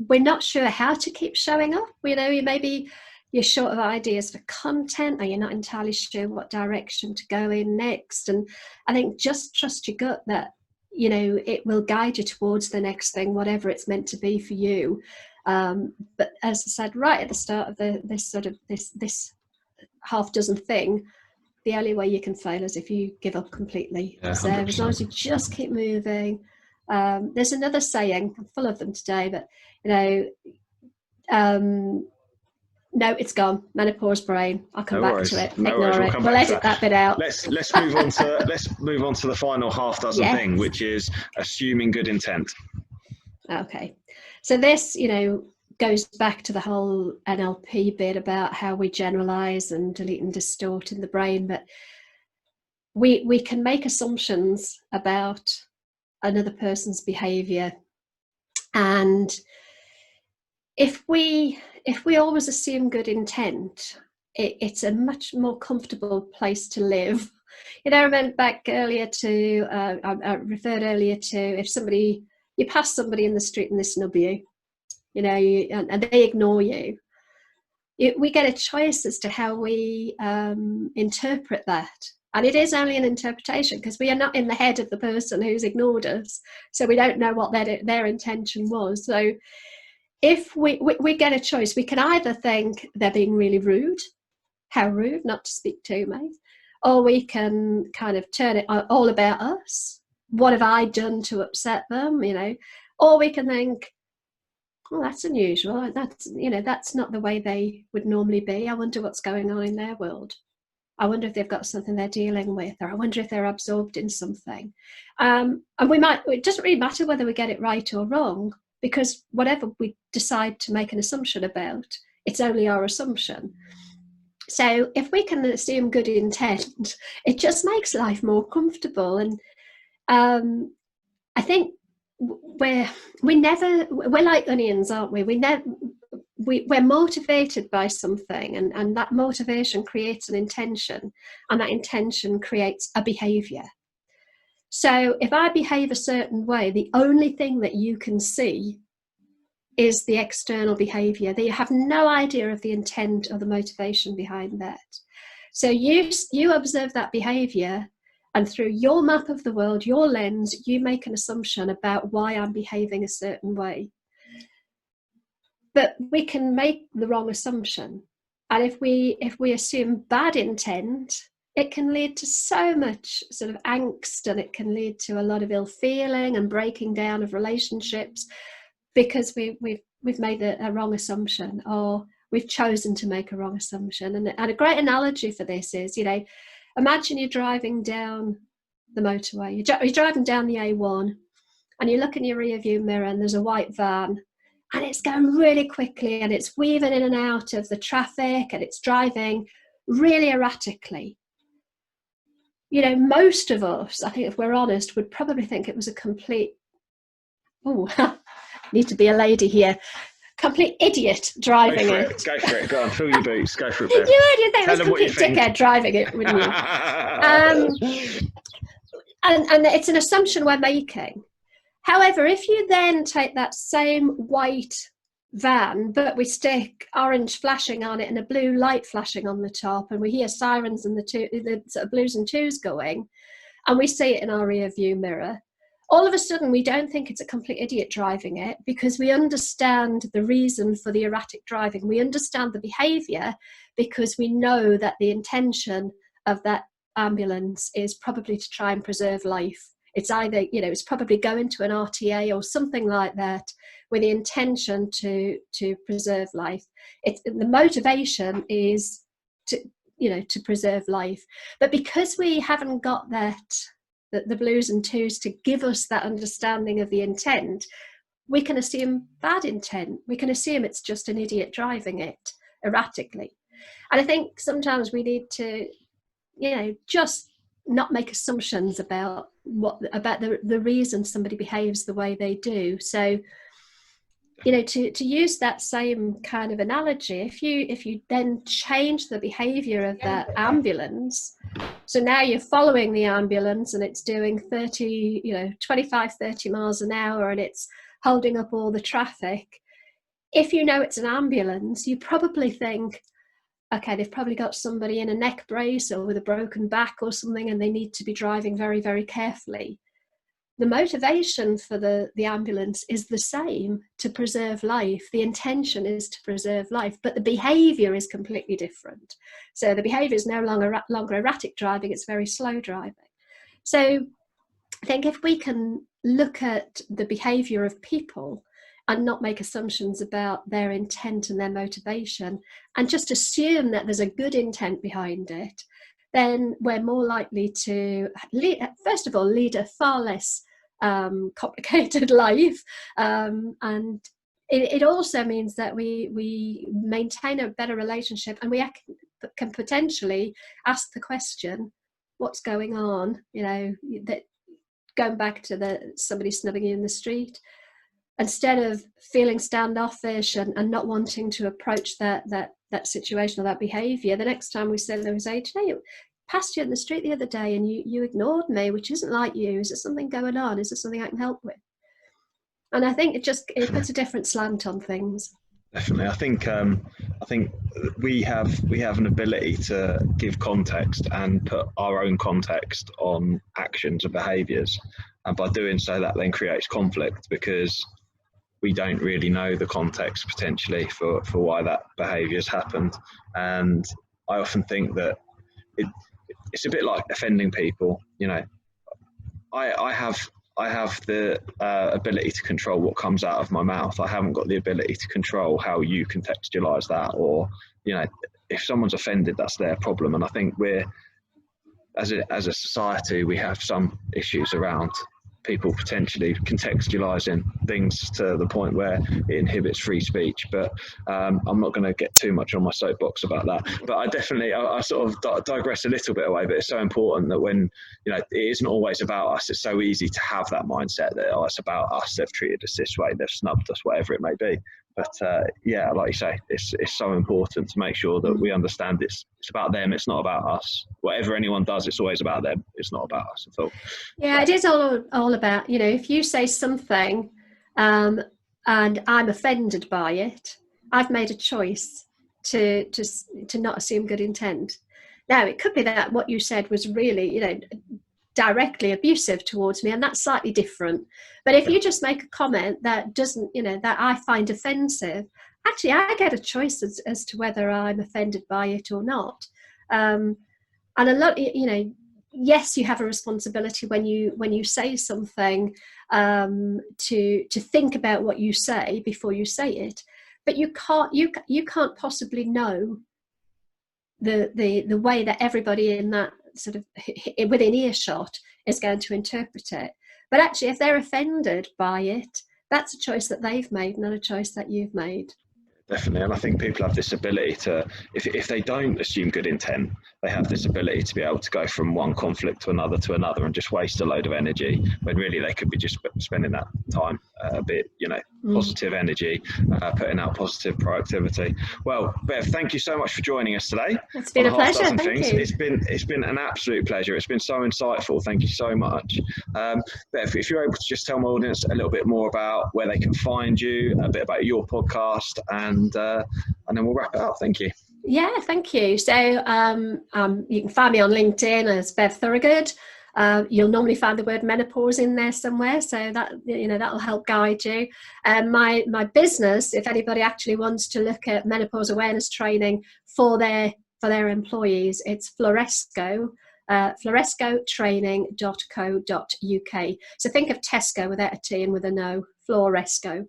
B: we're not sure how to keep showing up. You know, maybe you're short of ideas for content, or you're not entirely sure what direction to go in next. And I think just trust your gut that, you know, it will guide you towards the next thing, whatever it's meant to be for you. But as I said right at the start of this half dozen thing, the only way you can fail is if you give up completely. So as long as you just keep moving. There's another saying, I'm full of them today, but you know, no, it's gone. Menopause brain. I'll come back to it. Ignore it. We'll edit that bit out.
C: Let's move on to the final half dozen thing, which is assuming good intent.
B: Okay, so this, you know, goes back to the whole NLP bit about how we generalize and delete and distort in the brain, but we can make assumptions about another person's behavior, and if we always assume good intent, it's a much more comfortable place to live. You know, I remember back earlier to, I referred earlier to, if you pass somebody in the street and they snub you, you know, and they ignore you, we get a choice as to how we interpret that. And it is only an interpretation, because we are not in the head of the person who's ignored us. So we don't know what their intention was. So if we get a choice, we can either think they're being really rude, how rude, not to speak to me, or we can kind of turn it all about us. What have I done to upset them, you know? Or we can think, well, that's unusual. That's not the way they would normally be. I wonder what's going on in their world. I wonder if they've got something they're dealing with, or I wonder if they're absorbed in something. And it doesn't really matter whether we get it right or wrong, because whatever we decide to make an assumption about, it's only our assumption. So if we can assume good intent, it just makes life more comfortable. And I think we're like onions, aren't we? We're motivated by something, and that motivation creates an intention, and that intention creates a behaviour. So if I behave a certain way, the only thing that you can see is the external behaviour. That you have no idea of the intent or the motivation behind that. So you observe that behaviour, and through your map of the world, your lens, you make an assumption about why I'm behaving a certain way. But we can make the wrong assumption. And if we assume bad intent, it can lead to so much sort of angst, and it can lead to a lot of ill feeling and breaking down of relationships, because we've made a wrong assumption, or we've chosen to make a wrong assumption. And a great analogy for this is, you know, imagine you're driving down the motorway, you're driving down the A1, and you look in your rear view mirror and there's a white van, and it's going really quickly, and it's weaving in and out of the traffic, and it's driving really erratically. You know, most of us, I think if we're honest, would probably think it was a complete, need to be a lady here, complete idiot driving it.
C: Go for it. Go on, fill your boots. Go for it.
B: You think it was a complete dickhead driving it, wouldn't you? And it's an assumption we're making. However, if you then take that same white van, but we stick orange flashing on it and a blue light flashing on the top, and we hear sirens and the sort of blues and twos going, and we see it in our rear view mirror, all of a sudden we don't think it's a complete idiot driving it, because we understand the reason for the erratic driving. We understand the behaviour, because we know that the intention of that ambulance is probably to try and preserve life. It's either, you know, it's probably going to an RTA or something like that with the intention to preserve life. The motivation is to preserve life. But because we haven't got the blues and twos to give us that understanding of the intent, we can assume bad intent. We can assume it's just an idiot driving it erratically. And I think sometimes we need to, just not make assumptions about the reason somebody behaves the way they do. So, to use that same kind of analogy, if you then change the behavior of that ambulance, so now you're following the ambulance and it's doing 25, 30 miles an hour and it's holding up all the traffic. If you know it's an ambulance, you probably think, okay, they've probably got somebody in a neck brace or with a broken back or something, and they need to be driving very, very carefully. The motivation for the ambulance is the same, to preserve life. The intention is to preserve life, but the behaviour is completely different. So the behaviour is no longer erratic driving, it's very slow driving. So I think if we can look at the behaviour of people and not make assumptions about their intent and their motivation, and just assume that there's a good intent behind it, then we're more likely to, first of all, lead a far less complicated life. And it also means that we maintain a better relationship, and we can potentially ask the question, what's going on? That going back to somebody snubbing you in the street, instead of feeling standoffish and not wanting to approach that situation or that behaviour, the next time we say, I passed you in the street the other day and you ignored me, which isn't like you. Is there something going on? Is there something I can help with? And I think it puts a different slant on things.
C: Definitely. I think we have an ability to give context and put our own context on actions and behaviours. And by doing so, that then creates conflict, because we don't really know the context potentially for why that behaviour has happened. And I often think that it's a bit like offending people. I have the ability to control what comes out of my mouth. I haven't got the ability to control how you contextualise that, or if someone's offended, that's their problem. And I think we're, as a society, we have some issues around people potentially contextualising things to the point where it inhibits free speech. But I'm not going to get too much on my soapbox about that. But I sort of digress a little bit away. But it's so important that when, it isn't always about us. It's so easy to have that mindset that, it's about us. They've treated us this way. They've snubbed us, whatever it may be. But like you say, it's so important to make sure that we understand it's about them. It's not about us. Whatever anyone does, it's always about them. It's not about us at all.
B: Yeah, it is all about, if you say something and I'm offended by it, I've made a choice to not assume good intent. Now, it could be that what you said was really, directly abusive towards me, and that's slightly different. But if you just make a comment that doesn't, that I find offensive, actually I get a choice as to whether I'm offended by it or not. And a lot, yes, you have a responsibility when you say something to think about what you say before you say it. But you can't possibly know the way that everybody in that sort of within earshot is going to interpret it. But actually, if they're offended by it, that's a choice that they've made, not a choice that you've made.
C: Definitely. And I think people have this ability to, if they don't assume good intent, they have this ability to be able to go from one conflict to another and just waste a load of energy, when really they could be just spending that time a bit, positive energy, putting out positive proactivity. Well, Bev, thank you so much for joining us today.
B: It's been a pleasure. Thank you.
C: It's been an absolute pleasure. It's been so insightful. Thank you so much. Bev, if you're able to just tell my audience a little bit more about where they can find you, a bit about your podcast, and then we'll wrap it up. Thank you.
B: Yeah, thank you. So you can find me on LinkedIn as Bev Thorogood. You'll normally find the word menopause in there somewhere, so that that'll help guide you. My business, if anybody actually wants to look at menopause awareness training for their employees, it's Floresco. Florescotraining.co.uk. So think of Tesco without a T and with a no, Floresco.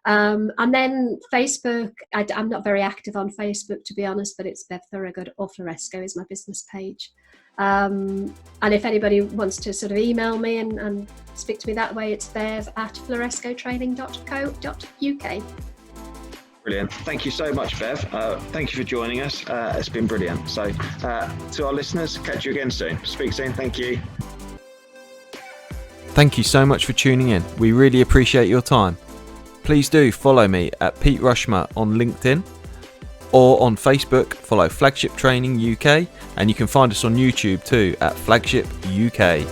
B: And then Facebook, I'm not very active on Facebook, to be honest, but it's Bev Thorogood, or Floresco is my business page. And if anybody wants to sort of email me and speak to me that way, it's bev@florescotraining.co.uk.
C: Brilliant. Thank you so much, Bev. Thank you for joining us. It's been brilliant. So to our listeners, catch you again soon. Speak soon. Thank you.
A: Thank you so much for tuning in. We really appreciate your time. Please do follow me at Pete Rushmer on LinkedIn, or on Facebook, follow Flagship Training UK, and you can find us on YouTube too at Flagship UK.